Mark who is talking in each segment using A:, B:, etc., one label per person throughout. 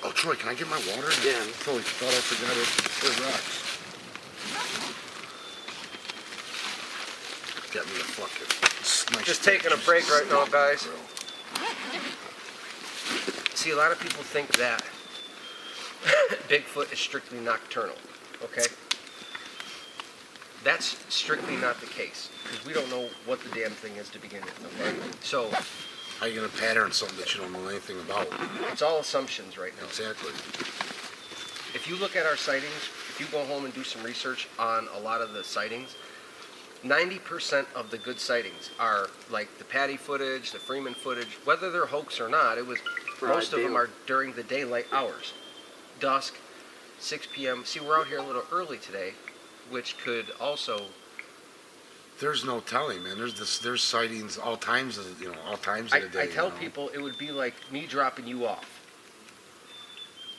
A: Oh, Troy, can I get my water?
B: Yeah.
A: I totally thought I forgot it. It rocks. Got me a fucking nice.
C: Just taking a break right now, guys. See, a lot of people think that Bigfoot is strictly nocturnal, okay? That's strictly not the case, because we don't know what the damn thing is to begin with, okay? So,
A: how are you going to pattern something that you don't know anything about?
C: it's all assumptions right now.
A: Exactly.
C: If you look at our sightings, if you go home and do some research on a lot of the sightings, 90% of the good sightings are like the Patty footage, the Freeman footage, whether they're hoax or not, most of them are during the daylight hours. Dusk, 6 p.m. See, we're out here a little early today, which could also...
A: There's no telling, man. There's sightings all times of the day.
C: I tell people it would be like me dropping you off.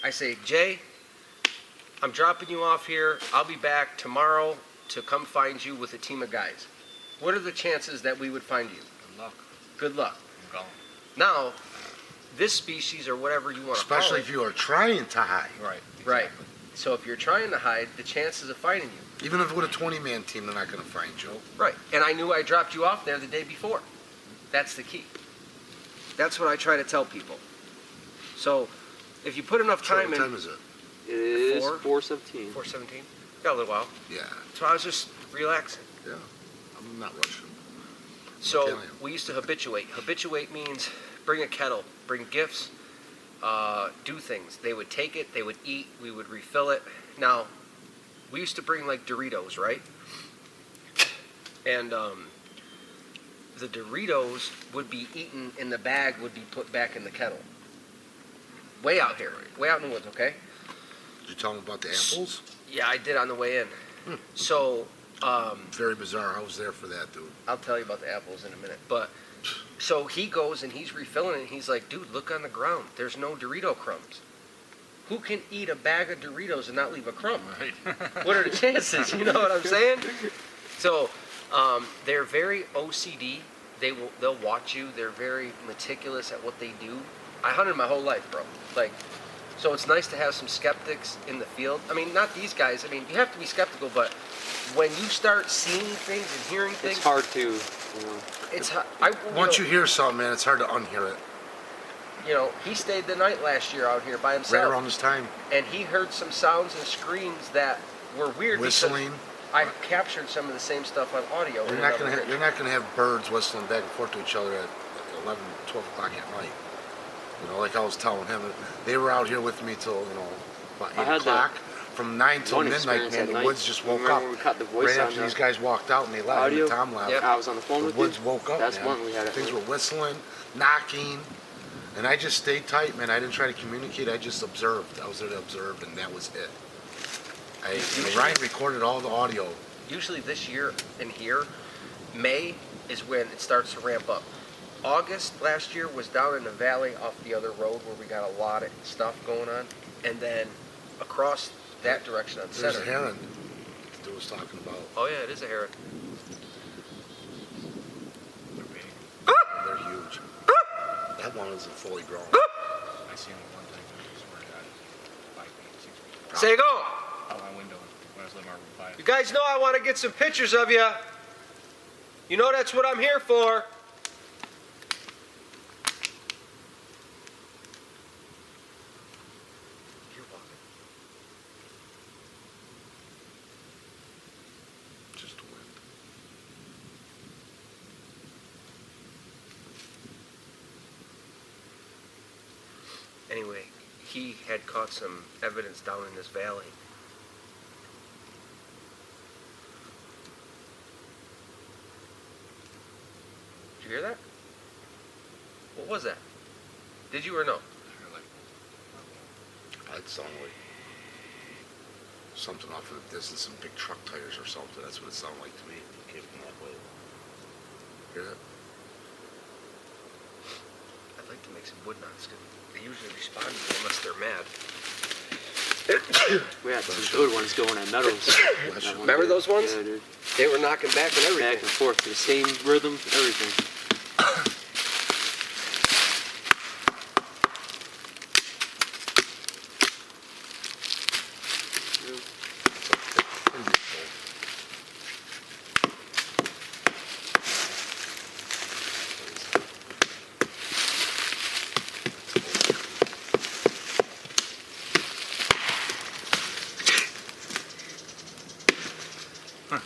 C: I say, Jay, I'm dropping you off here. I'll be back tomorrow to come find you with a team of guys. What are the chances that we would find you?
D: Good luck.
C: Good luck.
D: I'm going.
C: Now, this species or whatever you want to call it.
A: Especially if you are trying to hide.
D: Right. Exactly.
C: Right. So if you're trying to hide, the chances of finding you.
A: Even if with a 20-man team, they're not going to find you.
C: Right. And I knew I dropped you off there the day before. That's the key. That's what I try to tell people. So if you put enough time
A: What time is it?
B: It is
C: 4:17.
B: 4:17.
C: 4:17. Got a little while.
A: Yeah.
C: So I was just relaxing.
A: Yeah. I'm not rushing.
C: So we used to habituate. Habituate means bring a kettle, bring gifts, do things. They would take it, they would eat, we would refill it. Now, we used to bring like Doritos, right? And the Doritos would be eaten and the bag would be put back in the kettle. Way out here, way out in the woods, okay?
A: Did you tell them about the apples?
C: Yeah, I did on the way in. So,
A: Very bizarre. I was there for that, dude.
C: I'll tell you about the apples in a minute. But so he goes and he's refilling it and he's like, dude, look on the ground. There's no Dorito crumbs. Who can eat a bag of Doritos and not leave a crumb?
D: Right.
C: What are the chances? You know what I'm saying? So they're very OCD. They'll watch you. They're very meticulous at what they do. I hunted my whole life, bro. Like, so it's nice to have some skeptics in the field. I mean, not these guys. I mean, you have to be skeptical, but when you start seeing things and hearing things,
B: It's hard to, you know.
C: It's
A: Once you hear something, man, it's hard to unhear it.
C: You know, he stayed the night last year out here by himself.
A: Right around this time.
C: And he heard some sounds and screams that were weird.
A: Whistling.
C: I captured some of the same stuff on audio.
A: You're not gonna have birds whistling back and forth to each other at 11, 12 o'clock at night. You know, like I was telling him, they were out here with me till about 8 o'clock. From 9 till midnight, man, the woods just woke up.
B: When we cut the voice
A: right after these guys walked out and they left, and Tom left.
C: Yep.
B: I was on the phone
A: The
B: with
A: woods
B: you.
A: woke up,
B: That's
A: man.
B: one we had.
A: Things were whistling, knocking, and I just stayed tight, man. I didn't try to communicate. I just observed. I was there to observe, and that was it. Ryan recorded all the audio.
C: Usually this year in here, May is when it starts to ramp up. August last year was down in the valley off the other road where we got a lot of stuff going on. And then across that direction on
A: There's
C: center.
A: a heron that Stu was talking about.
C: Oh yeah, it is a heron.
D: They're big.
A: They're huge. That one isn't fully grown.
D: I seen them one time. I swear to God, 5 feet, 6 feet.
C: Say go!
D: Out my window when I was living on Route 5.
C: You guys know I want to get some pictures of you. You know that's what I'm here for. You're walking.
A: Just the wind.
C: Anyway, he had caught some evidence down in this valley. Did you hear that? What was that? Did you or no?
A: I'd sound like something off in the distance, some big truck tires or something. That's what it sounded like to me. It came from that way. Hear that?
C: I'd like to make some wood knots. They usually respond to me unless they're mad.
B: We had some good ones going at Meadows.
C: Remember those ones?
B: Yeah, dude.
C: They were knocking back and everything.
B: Back and forth to the same rhythm, everything.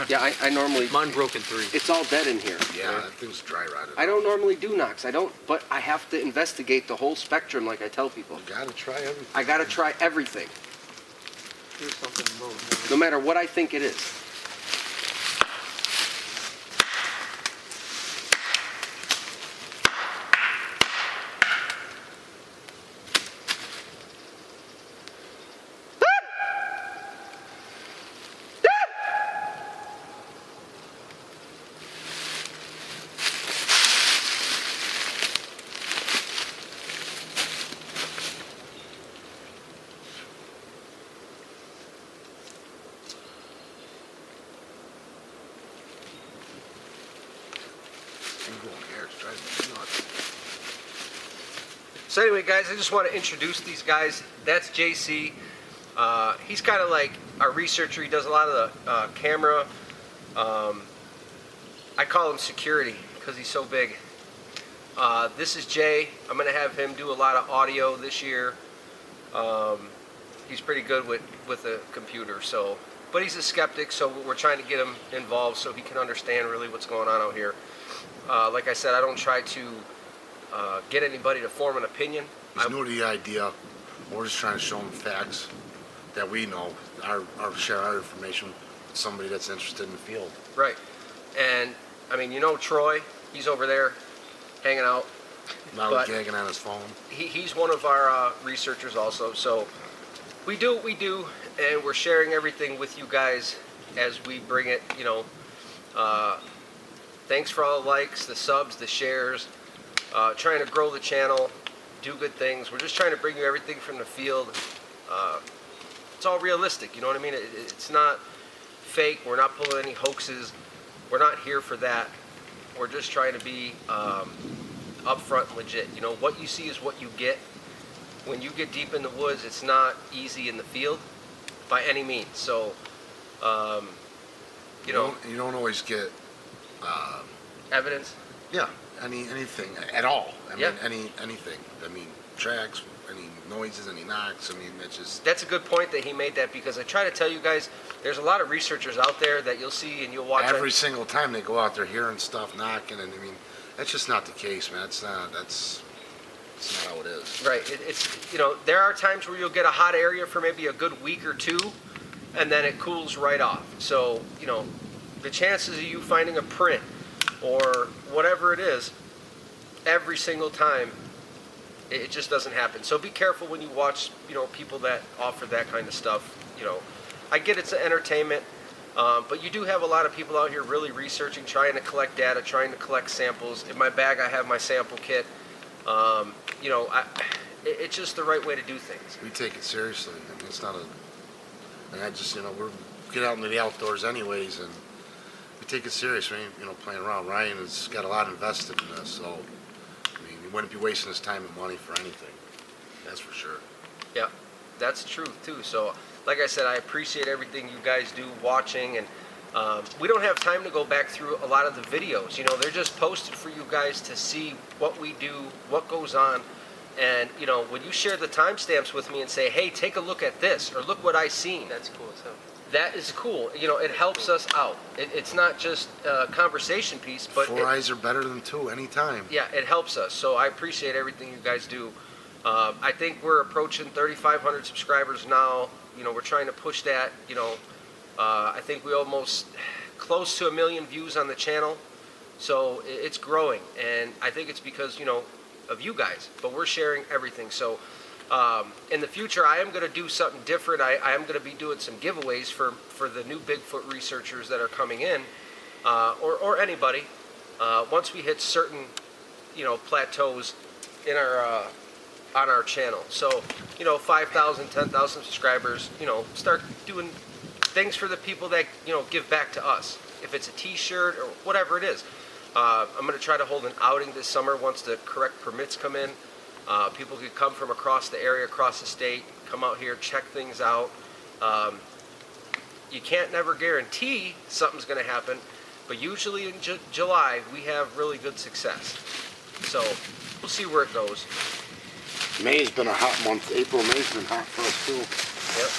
C: Yeah, I normally.
B: Mine broke in 3.
C: It's all dead in here.
A: Yeah, that thing's dry rotted.
C: I don't normally do knocks. I don't, but I have to investigate the whole spectrum, like I tell people.
A: You gotta try everything.
C: I gotta try everything,
B: Here's something low.
C: no matter what I think it is.
A: I'm going here. It's driving me nuts.
C: So anyway, guys, I just want to introduce these guys. That's JC. He's kind of like our researcher. He does a lot of the camera. I call him security because he's so big. This is Jay. I'm going to have him do a lot of audio this year. He's pretty good with the computer, so. But he's a skeptic, so we're trying to get him involved so he can understand really what's going on out here. Like I said, I don't try to get anybody to form an opinion.
A: He's new to the idea. We're just trying to show him facts that we know, share our information with somebody that's interested in the field.
C: Right. And, I mean, you know Troy, he's over there hanging out.
A: Not gagging on his phone.
C: He's one of our researchers also. So we do what we do, and we're sharing everything with you guys as we bring it, you know. Thanks for all the likes, the subs, the shares, trying to grow the channel, do good things. We're just trying to bring you everything from the field. It's all realistic, you know what I mean? It's not fake. We're not pulling any hoaxes. We're not here for that. We're just trying to be upfront and legit. You know, what you see is what you get. When you get deep in the woods, it's not easy in the field by any means. So, you know,
A: You don't always get
C: evidence.
A: yeah, anything at all. I
C: Yeah.
A: mean, anything. I mean, tracks, any noises, any knocks. I mean, it's just.
C: That's a good point that he made that, because I try to tell you guys, there's a lot of researchers out there that you'll see and you'll watch.
A: Every single time they go out there hearing stuff, knocking, and I mean, that's just not the case, man. It's not how it is.
C: Right. It's, you know, there are times where you'll get a hot area for maybe a good week or two, and then it cools right off. So, you know, the chances of you finding a print or whatever it is, every single time, it just doesn't happen. So be careful when you watch, you know, people that offer that kind of stuff. You know, I get it's an entertainment, but you do have a lot of people out here really researching, trying to collect data, trying to collect samples. In my bag, I have my sample kit. You know, it's just the right way to do things.
A: We take it seriously. I mean, it's not a. And I just, you know, we're get out into the outdoors anyways, and we take it serious. We ain't, you know, playing around. Ryan has got a lot invested in this, so I mean, he wouldn't be wasting his time and money for anything. That's for sure.
C: Yeah, that's the truth too. So, like I said, I appreciate everything you guys do watching, and we don't have time to go back through a lot of the videos. You know, they're just posted for you guys to see what we do, what goes on. And, you know, when you share the timestamps with me and say, hey, take a look at this, or look what I seen.
B: That's cool as hell.
C: That is cool. You know, it helps us out. It's not just a conversation piece, but
A: Four eyes are better than two anytime.
C: yeah, it helps us. So I appreciate everything you guys do. I think we're approaching 3,500 subscribers now. You know, we're trying to push that. You know, I think we almost close to 1 million views on the channel. So it's growing, and I think it's because, you know, of you guys. But we're sharing everything. So in the future, I am going to do something different. I am going to be doing some giveaways for the new Bigfoot researchers that are coming in, or anybody. Once we hit certain, you know, plateaus in our on our channel. So, you know, 5,000, 10,000 subscribers, you know, start doing things for the people that, you know, give back to us. If it's a t-shirt or whatever it is. I'm going to try to hold an outing this summer once the correct permits come in. People could come from across the area, across the state, come out here, check things out. You can't never guarantee something's going to happen, but usually in July we have really good success. So we'll see where it goes.
A: May's been a hot month. April, May's been hot for us too.
C: Yep.